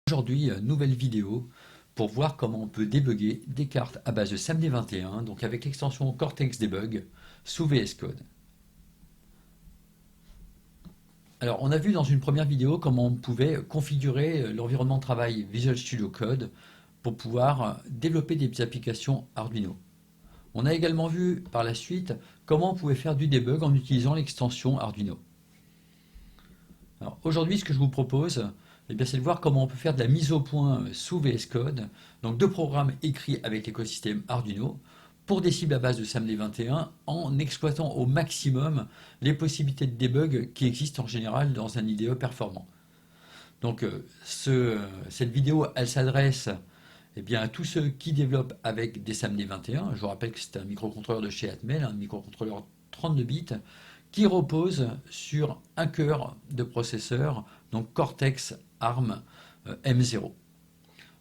Aujourd'hui, nouvelle vidéo pour voir comment on peut débugger des cartes à base de SAMD21, donc avec l'extension Cortex Debug sous VS Code. Alors, on a vu dans une première vidéo comment on pouvait configurer l'environnement de travail Visual Studio Code pour pouvoir développer des applications Arduino. On a également vu par la suite comment on pouvait faire du debug en utilisant l'extension Arduino. Alors, aujourd'hui, ce que je vous propose, c'est de voir comment on peut faire de la mise au point sous VS Code, donc deux programmes écrits avec l'écosystème Arduino, pour des cibles à base de SAMD21, en exploitant au maximum les possibilités de debug qui existent en général dans un IDE performant. Donc, cette vidéo, elle s'adresse à tous ceux qui développent avec des SAMD21. Je vous rappelle que c'est un microcontrôleur de chez Atmel, un microcontrôleur 32 bits, qui repose sur un cœur de processeur, donc Cortex ARM M0.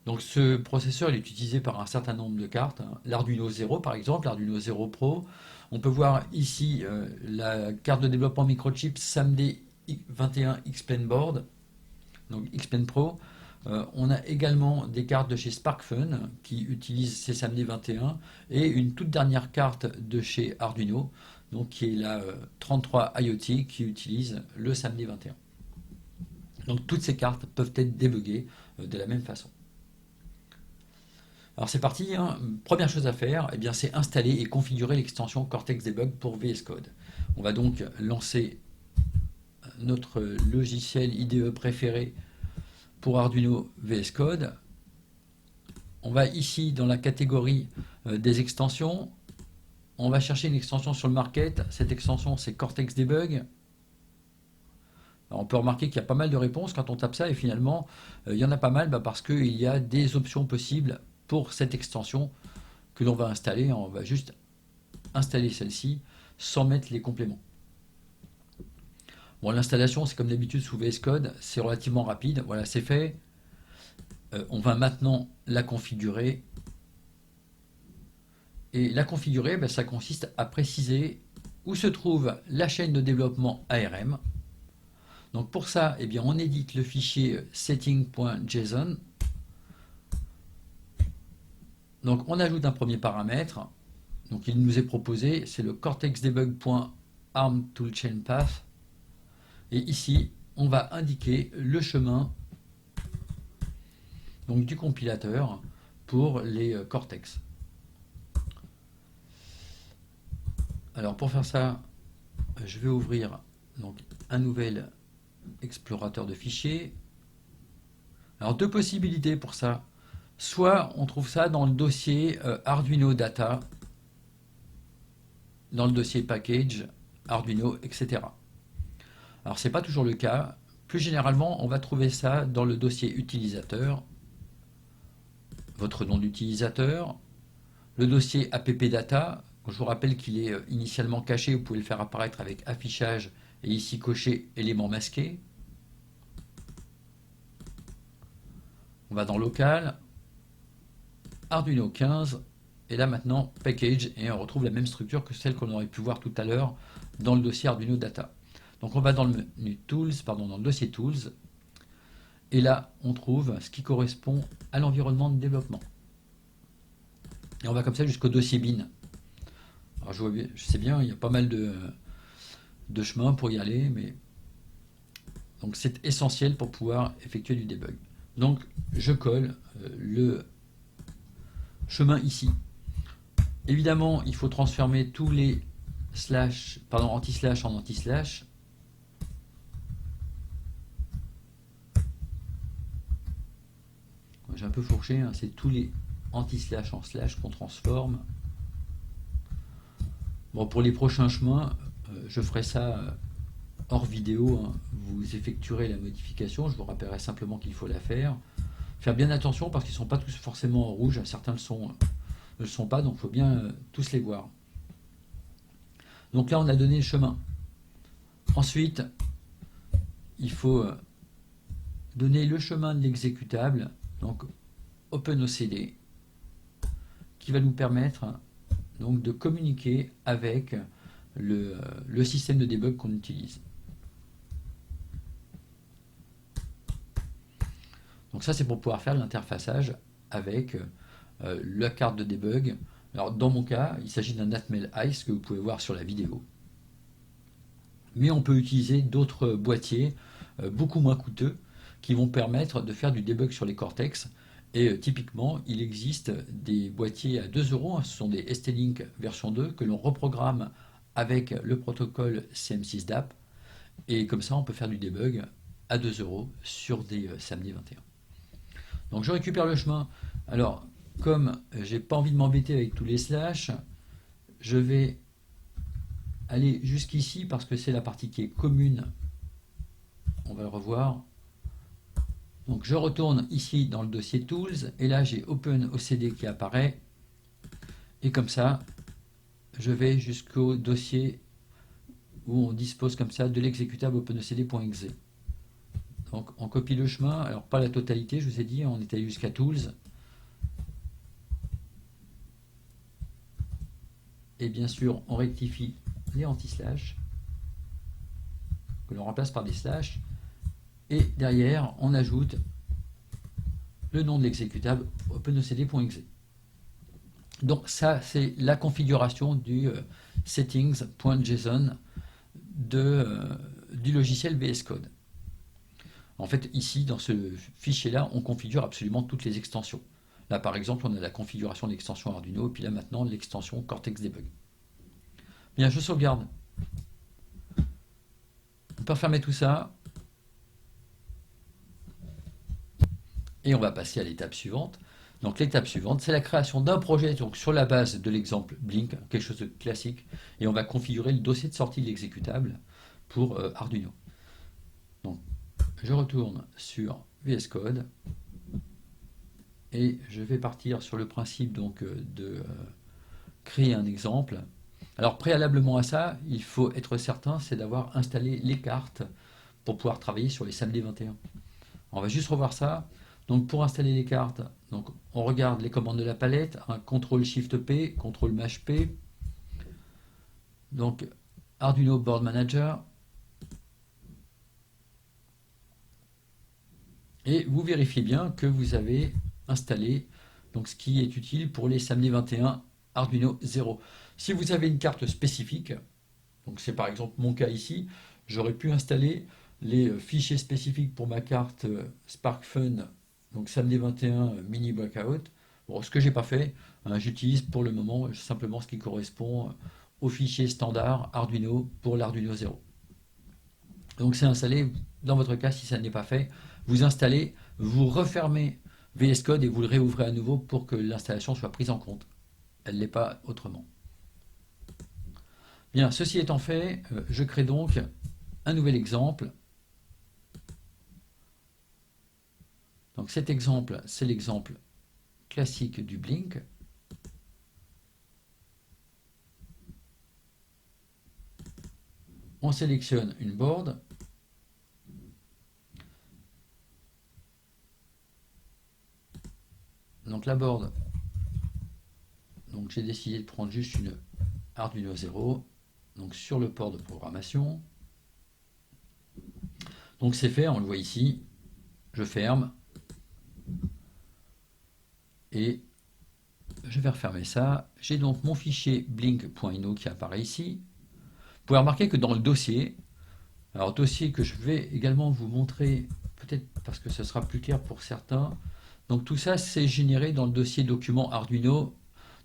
Donc ce processeur il est utilisé par un certain nombre de cartes, l'Arduino 0 par exemple, l'Arduino 0 Pro. On peut voir ici la carte de développement microchip SAMD21 Xplain Board, donc Xplain Pro. On a également des cartes de chez SparkFun qui utilisent ces SAMD21 et une toute dernière carte de chez Arduino, donc qui est la 33 IoT qui utilise le SAMD21. Donc toutes ces cartes peuvent être débuggées de la même façon. Alors c'est parti, première chose à faire, c'est installer et configurer l'extension Cortex Debug pour VS Code. On va donc lancer notre logiciel IDE préféré pour Arduino VS Code. On va ici dans la catégorie des extensions. On va chercher une extension sur le market. Cette extension, c'est Cortex Debug. Alors, on peut remarquer qu'il y a pas mal de réponses quand on tape ça et finalement, il y en a pas mal parce qu'il y a des options possibles pour cette extension que l'on va installer. On va juste installer celle-ci sans mettre les compléments. Bon, l'installation, c'est comme d'habitude sous VS Code, c'est relativement rapide. Voilà, c'est fait. On va maintenant la configurer. Et la configurer, ça consiste à préciser où se trouve la chaîne de développement ARM. Donc pour ça, on édite le fichier setting.json. Donc on ajoute un premier paramètre. Donc il nous est proposé, c'est le cortexdebug.armToolchainPath. Et ici, on va indiquer le chemin donc, du compilateur pour les Cortex. Alors pour faire ça, je vais ouvrir donc, un nouvel explorateur de fichiers. Alors deux possibilités pour ça. Soit on trouve ça dans le dossier Arduino Data, dans le dossier Package, Arduino, etc. Alors c'est pas toujours le cas. Plus généralement, on va trouver ça dans le dossier utilisateur, votre nom d'utilisateur, le dossier appdata. Je vous rappelle qu'il est initialement caché, vous pouvez le faire apparaître avec affichage et ici cocher élément masqué. On va dans local, Arduino 15, et là maintenant package, et on retrouve la même structure que celle qu'on aurait pu voir tout à l'heure dans le dossier Arduino Data. Donc on va dans le menu Tools, dans le dossier Tools, et là on trouve ce qui correspond à l'environnement de développement. Et on va comme ça jusqu'au dossier bin. Alors je sais bien, il y a pas mal de chemins pour y aller, mais donc c'est essentiel pour pouvoir effectuer du debug. Donc je colle le chemin ici. Évidemment, il faut transformer tous les anti-slash en anti-slash. J'ai un peu fourché, c'est tous les anti-slash en slash qu'on transforme. Bon, pour les prochains chemins, je ferai ça hors vidéo. Vous effectuerez la modification. Je vous rappellerai simplement qu'il faut la faire. Faire bien attention parce qu'ils ne sont pas tous forcément en rouge. Certains ne le sont pas, donc il faut bien tous les voir. Donc là, on a donné le chemin. Ensuite, il faut donner le chemin de l'exécutable, donc OpenOCD, qui va nous permettre donc de communiquer avec le système de debug qu'on utilise. Donc ça, c'est pour pouvoir faire l'interfaçage avec la carte de debug. Alors dans mon cas, il s'agit d'un Atmel Ice que vous pouvez voir sur la vidéo. Mais on peut utiliser d'autres boîtiers beaucoup moins coûteux qui vont permettre de faire du debug sur les Cortex. Et typiquement, il existe des boîtiers à 2 €, ce sont des ST-Link version 2 que l'on reprogramme avec le protocole CM6 DAP. Et comme ça, on peut faire du debug à 2 € sur des samedi 21. Donc je récupère le chemin. Alors, comme j'ai pas envie de m'embêter avec tous les slash, je vais aller jusqu'ici parce que c'est la partie qui est commune. On va le revoir. Donc je retourne ici dans le dossier Tools et là j'ai OpenOCD qui apparaît. Et comme ça, je vais jusqu'au dossier où on dispose comme ça de l'exécutable openocd.exe. Donc on copie le chemin, alors pas la totalité, je vous ai dit, on est allé jusqu'à Tools. Et bien sûr, on rectifie les anti-slash, que l'on remplace par des slash. Et derrière, on ajoute le nom de l'exécutable openocd.exe. Donc ça, c'est la configuration du settings.json du logiciel VS Code. En fait, ici, dans ce fichier-là, on configure absolument toutes les extensions. Là, par exemple, on a la configuration de l'extension Arduino, et puis là, maintenant, l'extension Cortex Debug. Bien, je sauvegarde. On peut refermer tout ça. Et on va passer à l'étape suivante. Donc l'étape suivante, c'est la création d'un projet donc, sur la base de l'exemple Blink, quelque chose de classique, et on va configurer le dossier de sortie de l'exécutable pour Arduino. Donc je retourne sur VS Code et je vais partir sur le principe donc, de créer un exemple. Alors préalablement à ça, il faut être certain, c'est d'avoir installé les cartes pour pouvoir travailler sur les samedis 21. On va juste revoir ça. Donc pour installer les cartes, donc on regarde les commandes de la palette, un CTRL-SHIFT-P, CTRL-MASH-P, donc Arduino Board Manager, et vous vérifiez bien que vous avez installé donc, ce qui est utile pour les samedis 21 Arduino 0. Si vous avez une carte spécifique, donc c'est par exemple mon cas ici, j'aurais pu installer les fichiers spécifiques pour ma carte SparkFun, donc samedi 21 mini breakout. Bon, ce que j'ai pas fait, hein, j'utilise pour le moment simplement ce qui correspond au fichier standard Arduino pour l'Arduino 0. Donc c'est installé, dans votre cas si ça n'est pas fait, vous installez, vous refermez VS Code et vous le réouvrez à nouveau pour que l'installation soit prise en compte. Elle ne l'est pas autrement. Bien, ceci étant fait, je crée donc un nouvel exemple. Donc cet exemple, c'est l'exemple classique du Blink. On sélectionne une board. Donc la board, donc j'ai décidé de prendre juste une Arduino 0, donc sur le port de programmation. Donc c'est fait, on le voit ici. Je ferme. Et je vais refermer ça. J'ai donc mon fichier blink.ino qui apparaît ici. Vous pouvez remarquer que dans le dossier, alors dossier que je vais également vous montrer, peut-être parce que ce sera plus clair pour certains, donc tout ça c'est généré dans le dossier document Arduino,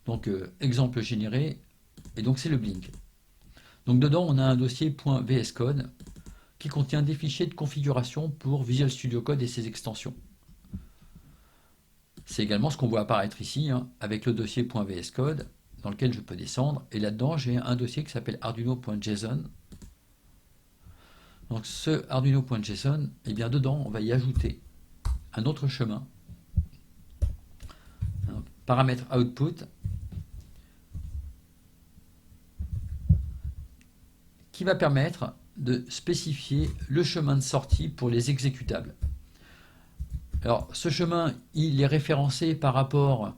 donc exemple généré, et donc c'est le Blink. Donc dedans on a un dossier .vscode qui contient des fichiers de configuration pour Visual Studio Code et ses extensions. C'est également ce qu'on voit apparaître ici, hein, avec le dossier .vscode, dans lequel je peux descendre, et là-dedans j'ai un dossier qui s'appelle arduino.json. Donc ce arduino.json, et bien dedans on va y ajouter un autre chemin, un paramètre output, qui va permettre de spécifier le chemin de sortie pour les exécutables. Alors ce chemin, il est référencé par rapport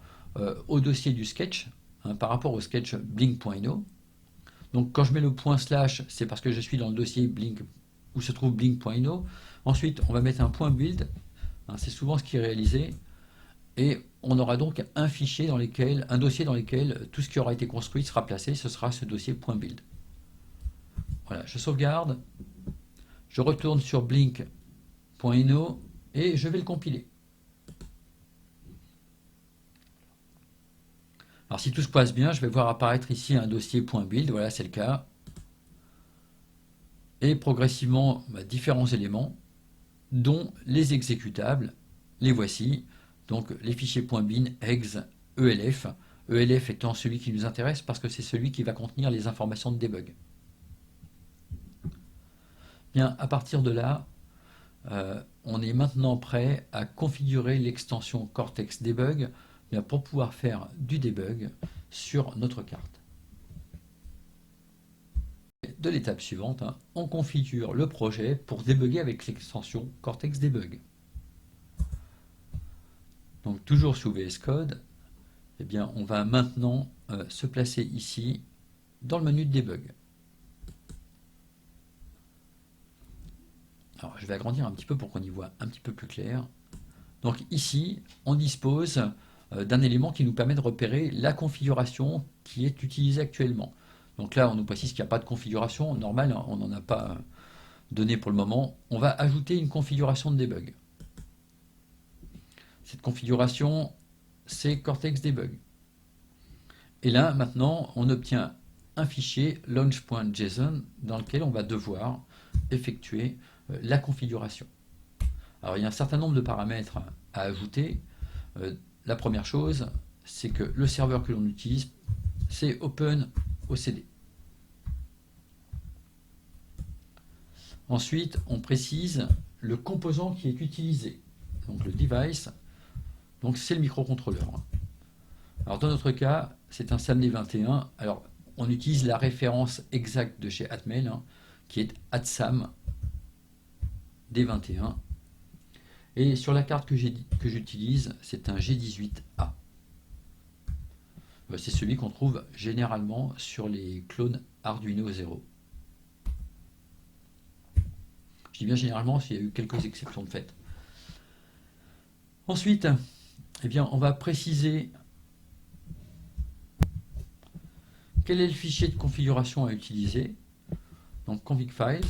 au dossier du sketch, hein, par rapport au sketch blink.ino. Donc quand je mets le point slash, c'est parce que je suis dans le dossier blink où se trouve blink.ino. Ensuite, on va mettre un point build hein, c'est souvent ce qui est réalisé. Et on aura donc un fichier dans lequel, un dossier dans lequel tout ce qui aura été construit sera placé. Ce sera ce dossier .build. Voilà, je sauvegarde. Je retourne sur blink.ino et je vais le compiler. Alors si tout se passe bien, je vais voir apparaître ici un dossier .build. Voilà, c'est le cas. Et progressivement, différents éléments, dont les exécutables. Les voici. Donc les fichiers .bin, ex, elf. Elf étant celui qui nous intéresse parce que c'est celui qui va contenir les informations de debug. Bien, à partir de là, on est maintenant prêt à configurer l'extension Cortex Debug pour pouvoir faire du debug sur notre carte. De l'étape suivante, on configure le projet pour débugger avec l'extension Cortex Debug. Donc toujours sous VS Code, eh bien, on va maintenant se placer ici dans le menu de debug. Alors je vais agrandir un petit peu pour qu'on y voit un petit peu plus clair. Donc ici, on dispose d'un élément qui nous permet de repérer la configuration qui est utilisée actuellement. Donc là, on nous précise qu'il n'y a pas de configuration normale, on n'en a pas donné pour le moment. On va ajouter une configuration de debug. Cette configuration, c'est Cortex Debug. Et là, maintenant, on obtient un fichier launch.json dans lequel on va devoir effectuer la configuration. Alors, il y a un certain nombre de paramètres à ajouter. La première chose, c'est que le serveur que l'on utilise, c'est OpenOCD. Ensuite, on précise le composant qui est utilisé. Donc le device, donc c'est le microcontrôleur. Alors dans notre cas, c'est un SAMD21. Alors on utilise la référence exacte de chez Atmel, qui est ATSAM D21. Et sur la carte que j'utilise, c'est un G18A. C'est celui qu'on trouve généralement sur les clones Arduino 0. Je dis bien généralement, s'il y a eu quelques exceptions de fait. Ensuite, eh bien, on va préciser quel est le fichier de configuration à utiliser. Donc config files.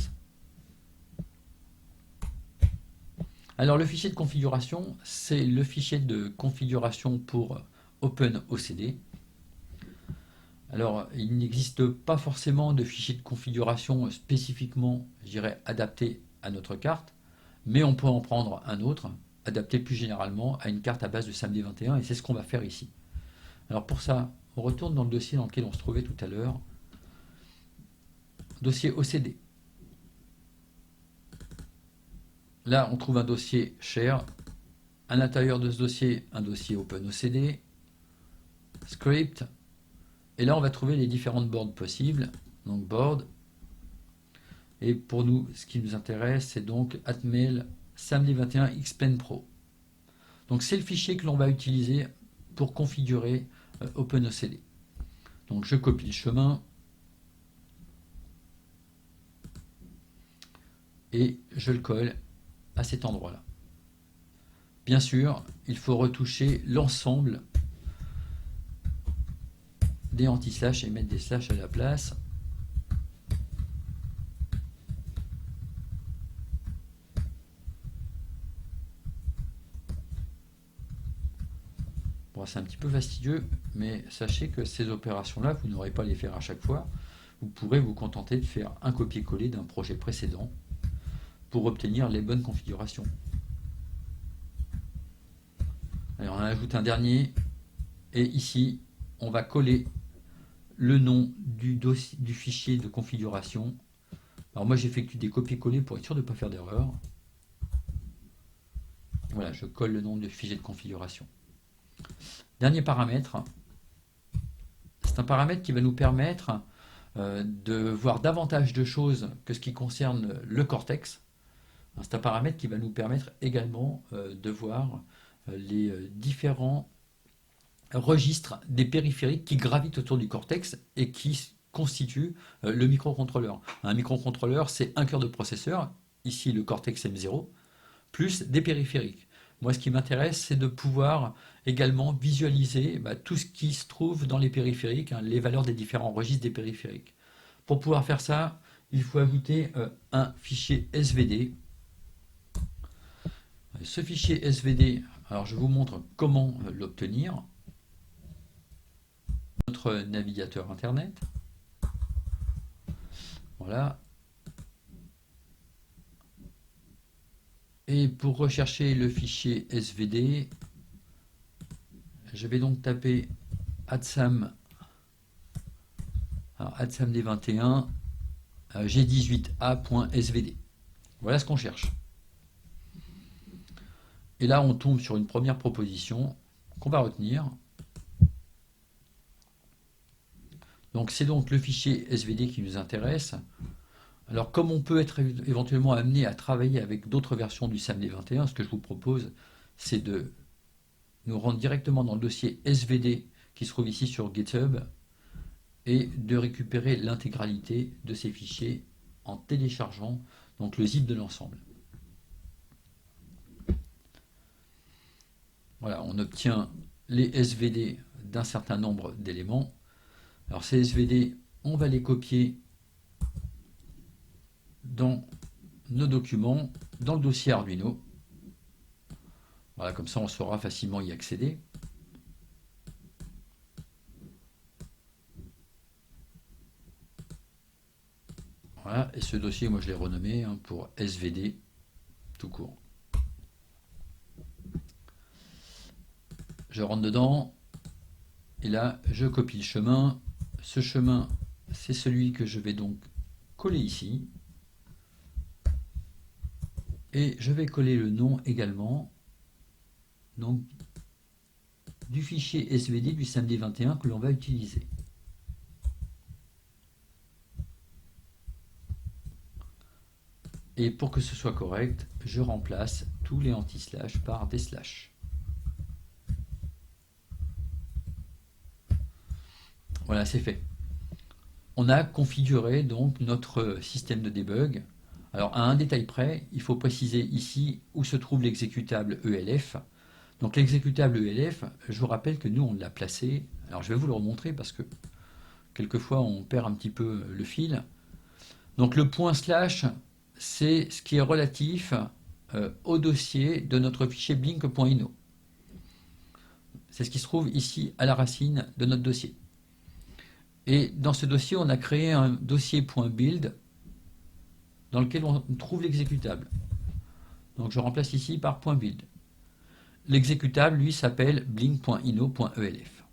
Alors le fichier de configuration, c'est le fichier de configuration pour OpenOCD. Alors il n'existe pas forcément de fichier de configuration spécifiquement, je dirais, adapté à notre carte, mais on peut en prendre un autre, adapté plus généralement à une carte à base de SAMD21, et c'est ce qu'on va faire ici. Alors pour ça, on retourne dans le dossier dans lequel on se trouvait tout à l'heure, dossier OCD. Là, on trouve un dossier share. À l'intérieur de ce dossier, un dossier OpenOCD, script. Et là, on va trouver les différentes boards possibles. Donc board. Et pour nous, ce qui nous intéresse, c'est donc Atmel SAMD21 Xplain Pro. Donc c'est le fichier que l'on va utiliser pour configurer OpenOCD. Donc je copie le chemin. Et je le colle à cet endroit-là. Bien sûr, il faut retoucher l'ensemble des anti-slash et mettre des slash à la place. Bon, c'est un petit peu fastidieux, mais sachez que ces opérations-là, vous n'aurez pas à les faire à chaque fois. Vous pourrez vous contenter de faire un copier-coller d'un projet précédent pour obtenir les bonnes configurations. Alors on en ajoute un dernier, et ici, on va coller le nom du fichier de configuration. Alors moi j'effectue des copier-coller pour être sûr de ne pas faire d'erreur. Voilà, je colle le nom du fichier de configuration. Dernier paramètre, c'est un paramètre qui va nous permettre de voir davantage de choses que ce qui concerne le cortex. C'est un paramètre qui va nous permettre également de voir les différents registres des périphériques qui gravitent autour du cortex et qui constituent le microcontrôleur. Un microcontrôleur, c'est un cœur de processeur, ici le Cortex M0, plus des périphériques. Moi, ce qui m'intéresse, c'est de pouvoir également visualiser tout ce qui se trouve dans les périphériques, hein, les valeurs des différents registres des périphériques. Pour pouvoir faire ça, il faut ajouter un fichier SVD. Ce fichier SVD, alors je vous montre comment l'obtenir. Notre navigateur internet. Voilà. Et pour rechercher le fichier SVD, je vais donc taper adsam, adsamd21 g18a.svd. Voilà ce qu'on cherche. Et là, on tombe sur une première proposition qu'on va retenir. Donc c'est donc le fichier SVD qui nous intéresse. Alors comme on peut être éventuellement amené à travailler avec d'autres versions du SAMD21, ce que je vous propose, c'est de nous rendre directement dans le dossier SVD qui se trouve ici sur GitHub et de récupérer l'intégralité de ces fichiers en téléchargeant donc le zip de l'ensemble. Voilà, on obtient les SVD d'un certain nombre d'éléments. Alors ces SVD, on va les copier dans nos documents, dans le dossier Arduino. Voilà, comme ça on saura facilement y accéder. Voilà, et ce dossier, moi je l'ai renommé pour SVD tout court. Je rentre dedans, et là je copie le chemin. Ce chemin, c'est celui que je vais donc coller ici. Et je vais coller le nom également donc, du fichier SVD du SAMD21 que l'on va utiliser. Et pour que ce soit correct, je remplace tous les anti-slash par des slash. Voilà, c'est fait. On a configuré donc notre système de debug. Alors à un détail près, il faut préciser ici où se trouve l'exécutable ELF. Donc l'exécutable ELF, je vous rappelle que nous on l'a placé. Alors je vais vous le remontrer parce que quelquefois on perd un petit peu le fil. Donc le point slash, c'est ce qui est relatif au dossier de notre fichier blink.ino. C'est ce qui se trouve ici à la racine de notre dossier. Et dans ce dossier, on a créé un dossier .build dans lequel on trouve l'exécutable. Donc je remplace ici par .build. L'exécutable, lui, s'appelle blink.ino.elf.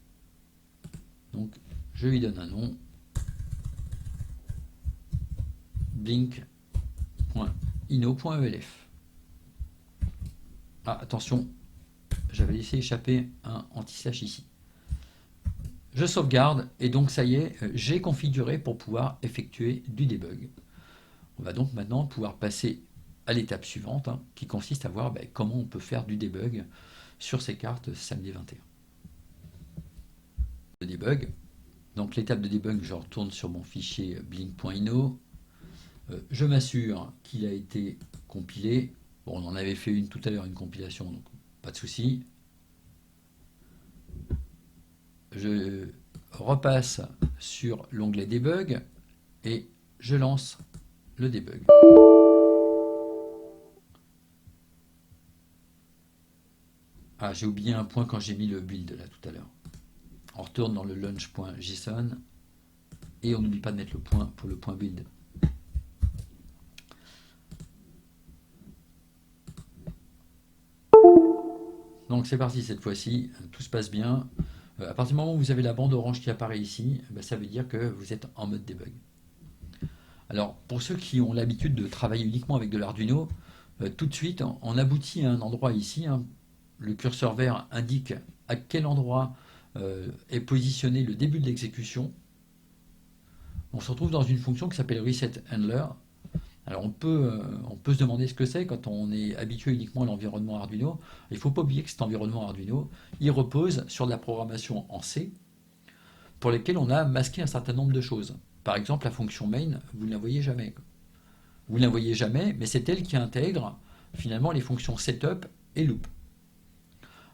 Donc je lui donne un nom. blink.ino.elf. Ah, attention, j'avais laissé échapper un anti-slash ici. Je sauvegarde et donc ça y est, j'ai configuré pour pouvoir effectuer du debug. On va donc maintenant pouvoir passer à l'étape suivante qui consiste à voir comment on peut faire du debug sur ces cartes SAMD21. Le debug. Donc l'étape de debug, je retourne sur mon fichier blink.ino. Je m'assure qu'il a été compilé. Bon, on en avait fait une tout à l'heure, une compilation, donc pas de souci. Je repasse sur l'onglet debug et je lance le debug. Ah, j'ai oublié un point quand j'ai mis le build là tout à l'heure. On retourne dans le launch.json et on n'oublie pas de mettre le point pour le point build. Donc c'est parti cette fois-ci, tout se passe bien. À partir du moment où vous avez la bande orange qui apparaît ici, ça veut dire que vous êtes en mode debug. Alors pour ceux qui ont l'habitude de travailler uniquement avec de l'Arduino, tout de suite on aboutit à un endroit ici. Le curseur vert indique à quel endroit est positionné le début de l'exécution. On se retrouve dans une fonction qui s'appelle resetHandler. Alors on peut se demander ce que c'est quand on est habitué uniquement à l'environnement Arduino. Il ne faut pas oublier que cet environnement Arduino, il repose sur de la programmation en C pour lesquelles on a masqué un certain nombre de choses. Par exemple, la fonction main, vous ne la voyez jamais. Vous ne la voyez jamais, mais c'est elle qui intègre finalement les fonctions setup et loop.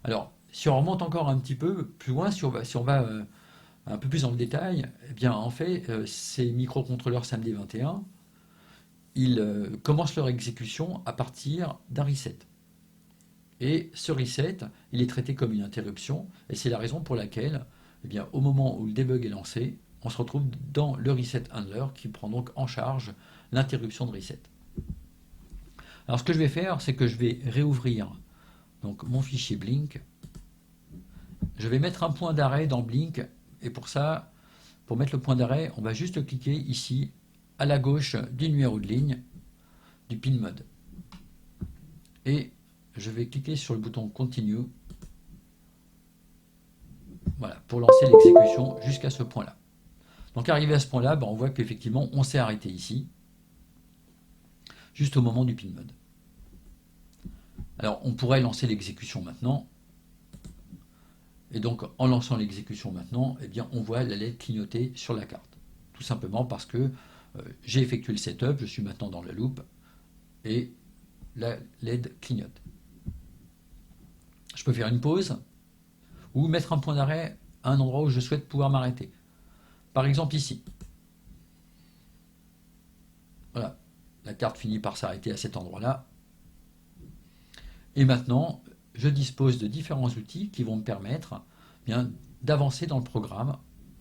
Alors, si on remonte encore un petit peu plus loin, si on va un peu plus dans le détail, eh bien, en fait, ces microcontrôleurs SAMD 21, ils commencent leur exécution à partir d'un reset. Et ce reset, il est traité comme une interruption, et c'est la raison pour laquelle, eh bien, au moment où le debug est lancé, on se retrouve dans le reset handler qui prend donc en charge l'interruption de reset. Alors ce que je vais faire, c'est que je vais réouvrir donc mon fichier Blink. Je vais mettre un point d'arrêt dans Blink, et pour ça, pour mettre le point d'arrêt, on va juste cliquer ici à la gauche du numéro de ligne du pin mode. Et je vais cliquer sur le bouton Continue, voilà, pour lancer l'exécution jusqu'à ce point-là. Donc arrivé à ce point-là, on voit qu'effectivement on s'est arrêté ici, juste au moment du pin mode. Alors on pourrait lancer l'exécution maintenant, et donc en lançant l'exécution maintenant, eh bien, on voit la LED clignoter sur la carte. Tout simplement parce que j'ai effectué le setup, je suis maintenant dans la loupe, et la LED clignote. Je peux faire une pause, ou mettre un point d'arrêt à un endroit où je souhaite pouvoir m'arrêter. Par exemple ici. Voilà, la carte finit par s'arrêter à cet endroit-là. Et maintenant, je dispose de différents outils qui vont me permettre d'avancer dans le programme.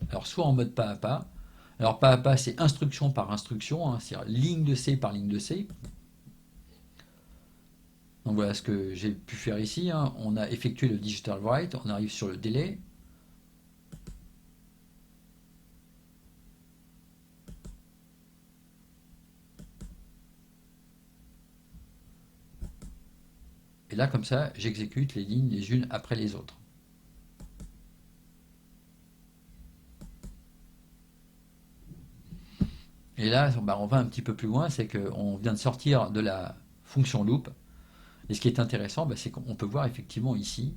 Alors soit en mode pas à pas. Alors pas à pas, c'est instruction par instruction, c'est-à-dire ligne de C par ligne de C. Donc voilà ce que j'ai pu faire ici. On a effectué le digital write, on arrive sur le délai. Et là, comme ça, j'exécute les lignes les unes après les autres. Et là, on va un petit peu plus loin, c'est qu'on vient de sortir de la fonction loop. Et ce qui est intéressant, c'est qu'on peut voir effectivement ici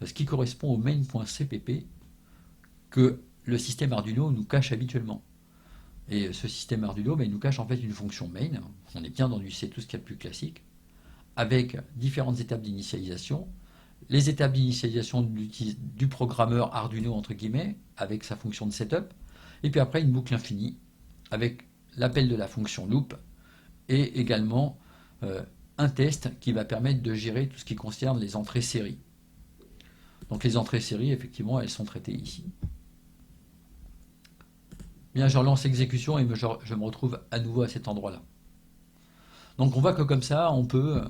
ce qui correspond au main.cpp que le système Arduino nous cache habituellement. Et ce système Arduino, il nous cache en fait une fonction main. On est bien dans du C, tout ce qu'il y a de plus classique, avec différentes étapes d'initialisation. Les étapes d'initialisation du programmeur Arduino, entre guillemets, avec sa fonction de setup. Et puis après, une boucle infinie, avec l'appel de la fonction loop, et également un test qui va permettre de gérer tout ce qui concerne les entrées série. Donc les entrées série, effectivement, elles sont traitées ici. Bien, je relance l'exécution et je me retrouve à nouveau à cet endroit-là. Donc on voit que comme ça, on peut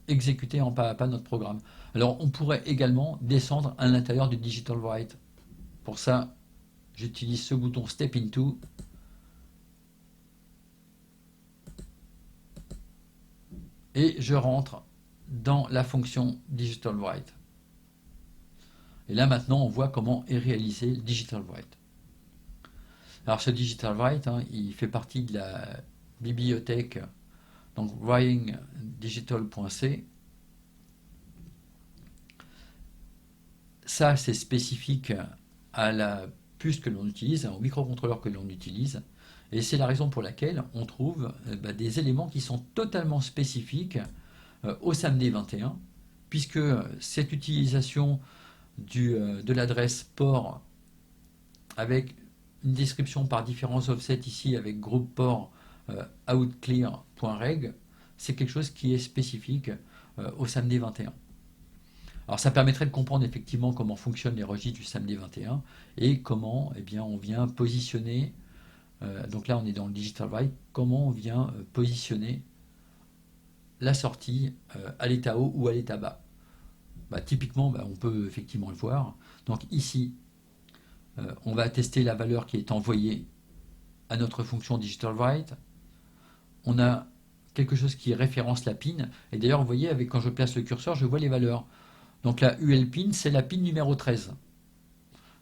exécuter en pas à pas notre programme. Alors on pourrait également descendre à l'intérieur du digital write. Pour ça, j'utilise ce bouton Step Into. Et je rentre dans la fonction digital write. Et là maintenant, on voit comment est réalisé le digital write. Alors ce digital write, il fait partie de la bibliothèque donc writingdigital.c. Ça, c'est spécifique à la puce que l'on utilise, au microcontrôleur que l'on utilise. Et c'est la raison pour laquelle on trouve des éléments qui sont totalement spécifiques au SAMD 21, puisque cette utilisation de l'adresse port avec une description par différents offsets ici avec groupe port outclear.reg, c'est quelque chose qui est spécifique au SAMD 21. Alors ça permettrait de comprendre effectivement comment fonctionnent les registres du SAMD 21 et comment on vient positionner, donc là on est dans le digital write, comment on vient positionner la sortie à l'état haut ou à l'état bas. Typiquement, on peut effectivement le voir. Donc ici, on va tester la valeur qui est envoyée à notre fonction digital write. On a quelque chose qui référence la pin. Et d'ailleurs, vous voyez, quand je place le curseur, je vois les valeurs. Donc la UL pin, c'est la pin numéro 13.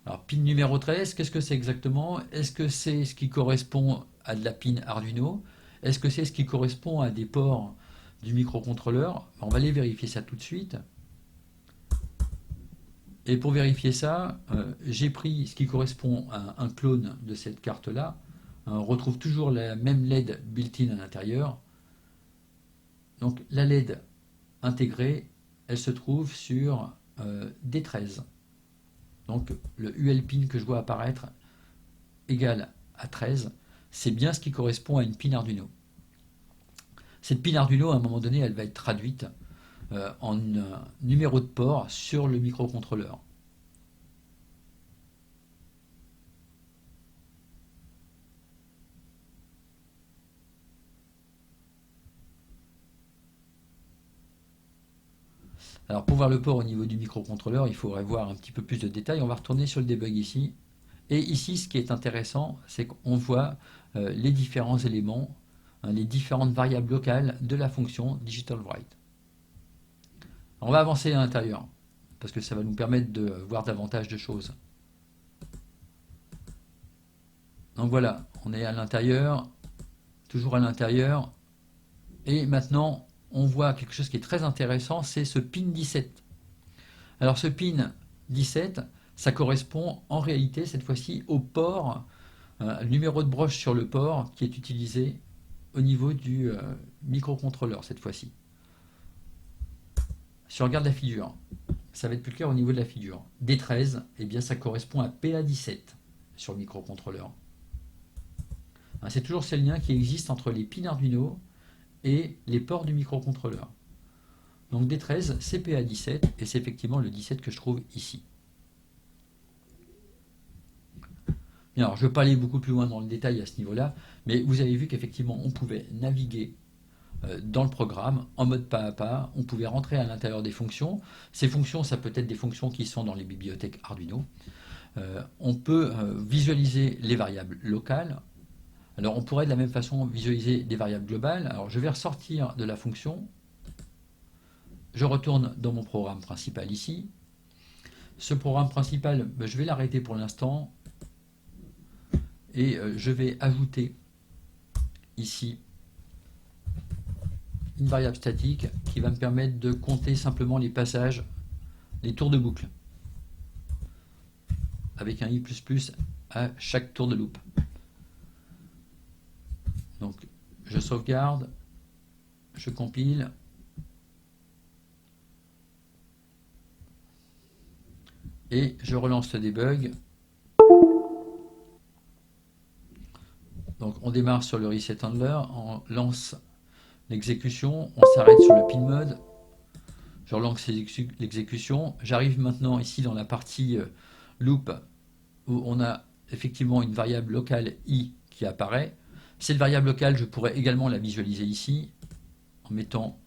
Alors, pin numéro 13, qu'est-ce que c'est exactement? Est-ce que c'est ce qui correspond à de la pin Arduino? Est-ce que c'est ce qui correspond à des ports du microcontrôleur? On va aller vérifier ça tout de suite. Et pour vérifier ça, j'ai pris ce qui correspond à un clone de cette carte-là. On retrouve toujours la même LED built-in à l'intérieur. Donc la LED intégrée, elle se trouve sur D13. Donc le UL pin que je vois apparaître égal à 13, c'est bien ce qui correspond à une pin Arduino. Cette pin Arduino, à un moment donné, elle va être traduite en numéro de port sur le microcontrôleur. Alors pour voir le port au niveau du microcontrôleur, il faudrait voir un petit peu plus de détails. On va retourner sur le debug ici. Et ici, ce qui est intéressant, c'est qu'on voit les différents éléments, les différentes variables locales de la fonction digitalWrite. On va avancer à l'intérieur, parce que ça va nous permettre de voir davantage de choses. Donc voilà, on est à l'intérieur, toujours à l'intérieur. Et maintenant, on voit quelque chose qui est très intéressant, c'est ce pin 17. Alors ce pin 17, ça correspond en réalité cette fois-ci au port, le numéro de broche sur le port qui est utilisé au niveau du microcontrôleur cette fois-ci. Si on regarde la figure, ça va être plus clair au niveau de la figure. D13, eh bien ça correspond à PA17 sur le microcontrôleur. C'est toujours ces liens qui existent entre les pins Arduino et les ports du microcontrôleur. Donc D13, c'est PA17 et c'est effectivement le 17 que je trouve ici. Bien, alors, je ne vais pas aller beaucoup plus loin dans le détail à ce niveau-là, mais vous avez vu qu'effectivement on pouvait naviguer dans le programme en mode pas à pas, on pouvait rentrer à l'intérieur des fonctions. Ces fonctions, ça peut être des fonctions qui sont dans les bibliothèques Arduino. On peut visualiser les variables locales. Alors on pourrait de la même façon visualiser des variables globales. Alors je vais ressortir de la fonction. Je retourne dans mon programme principal ici. Ce programme principal, je vais l'arrêter pour l'instant. Et je vais ajouter ici une variable statique qui va me permettre de compter simplement les passages, les tours de boucle, avec un i++ à chaque tour de loop. Donc je sauvegarde, je compile, et je relance le debug. Donc on démarre sur le reset handler, on lance l'exécution, on s'arrête sur le pin mode, je relance l'exécution, j'arrive maintenant ici dans la partie loop où on a effectivement une variable locale i qui apparaît. Cette variable locale, je pourrais également la visualiser ici en mettant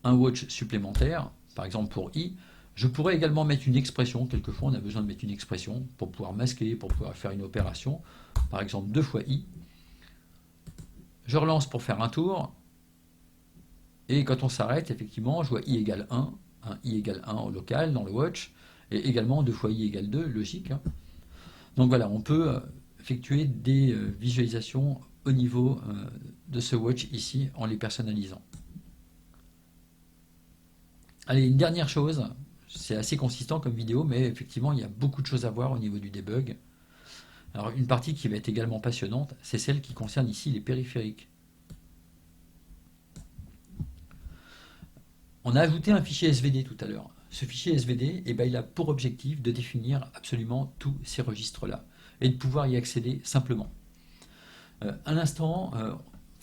un watch supplémentaire, par exemple pour i. Je pourrais également mettre une expression, quelquefois on a besoin de mettre une expression pour pouvoir masquer, pour pouvoir faire une opération, par exemple 2 fois i. Je relance pour faire un tour, et quand on s'arrête, effectivement, je vois i égale 1, i égale 1 au local, dans le watch, et également 2 fois i égale 2, logique. Donc voilà, on peut effectuer des visualisations au niveau de ce watch ici, en les personnalisant. Allez, une dernière chose, c'est assez consistant comme vidéo, mais effectivement, il y a beaucoup de choses à voir au niveau du debug. Alors, une partie qui va être également passionnante, c'est celle qui concerne ici les périphériques. On a ajouté un fichier SVD tout à l'heure. Ce fichier SVD, il a pour objectif de définir absolument tous ces registres-là et de pouvoir y accéder simplement. À l'instant,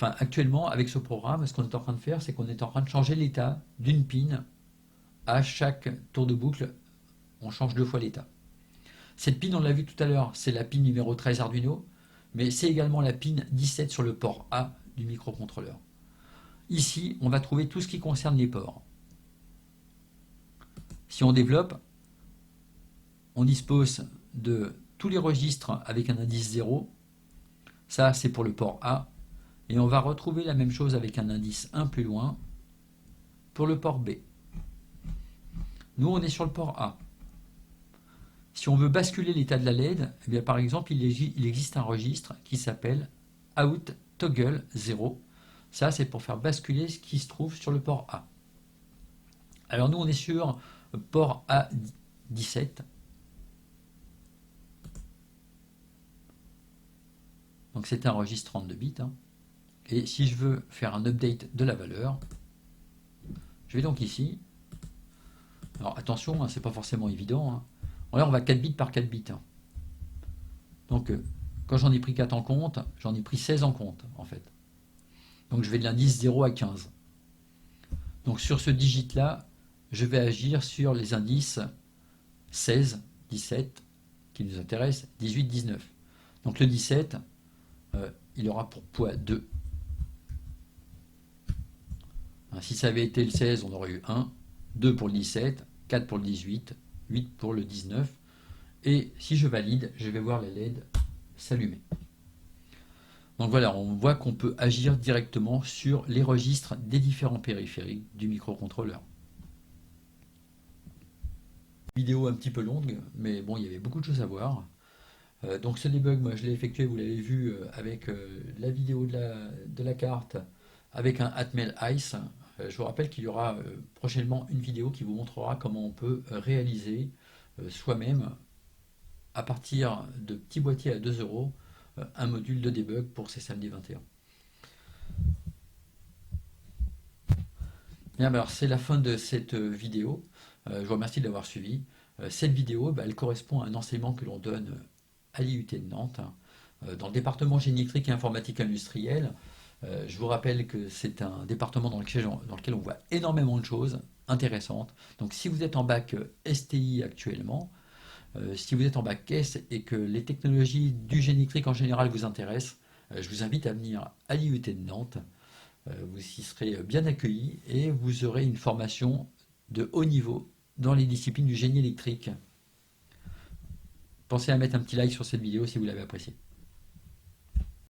actuellement, avec ce programme, ce qu'on est en train de faire, c'est qu'on est en train de changer l'état d'une pin à chaque tour de boucle. On change 2 fois l'état. Cette pin, on l'a vu tout à l'heure, c'est la pin numéro 13 Arduino, mais c'est également la pin 17 sur le port A du microcontrôleur. Ici, on va trouver tout ce qui concerne les ports. Si on développe, on dispose de tous les registres avec un indice 0. Ça, c'est pour le port A. Et on va retrouver la même chose avec un indice 1 plus loin pour le port B. Nous, on est sur le port A. Si on veut basculer l'état de la LED, eh bien, par exemple, il existe un registre qui s'appelle out toggle 0. Ça, c'est pour faire basculer ce qui se trouve sur le port A. Alors nous, on est sur port A17. Donc c'est un registre 32 bits. Et si je veux faire un update de la valeur, je vais donc ici, Alors attention, hein, c'est pas forcément évident, hein. Là, on va 4 bits par 4 bits, hein. Donc, quand j'en ai pris 4 en compte, j'en ai pris 16 en compte, en fait. Donc, je vais de l'indice 0 à 15. Donc, sur ce digit-là, je vais agir sur les indices 16, 17, qui nous intéressent, 18, 19. Donc, le 17, il aura pour poids 2. Hein, si ça avait été le 16, on aurait eu 1, 2 pour le 17, 4 pour le 18, 8 pour le 19. Et si je valide, je vais voir les LED s'allumer. Donc voilà, on voit qu'on peut agir directement sur les registres des différents périphériques du microcontrôleur. Vidéo un petit peu longue, mais bon, il y avait beaucoup de choses à voir. Donc ce debug, moi je l'ai effectué, vous l'avez vu, avec la vidéo de la carte, avec un Atmel Ice. Je vous rappelle qu'il y aura prochainement une vidéo qui vous montrera comment on peut réaliser soi-même, à partir de petits boîtiers à 2 euros, un module de debug pour ces samedis 21. Bien, alors c'est la fin de cette vidéo. Je vous remercie de l'avoir suivi. Cette vidéo, elle correspond à un enseignement que l'on donne à l'IUT de Nantes, dans le département génie électrique et informatique industrielle. Je vous rappelle que c'est un département dans lequel on voit énormément de choses intéressantes. Donc si vous êtes en bac STI actuellement, si vous êtes en bac S et que les technologies du génie électrique en général vous intéressent, je vous invite à venir à l'IUT de Nantes. Vous y serez bien accueillis et vous aurez une formation de haut niveau dans les disciplines du génie électrique. Pensez à mettre un petit like sur cette vidéo si vous l'avez appréciée.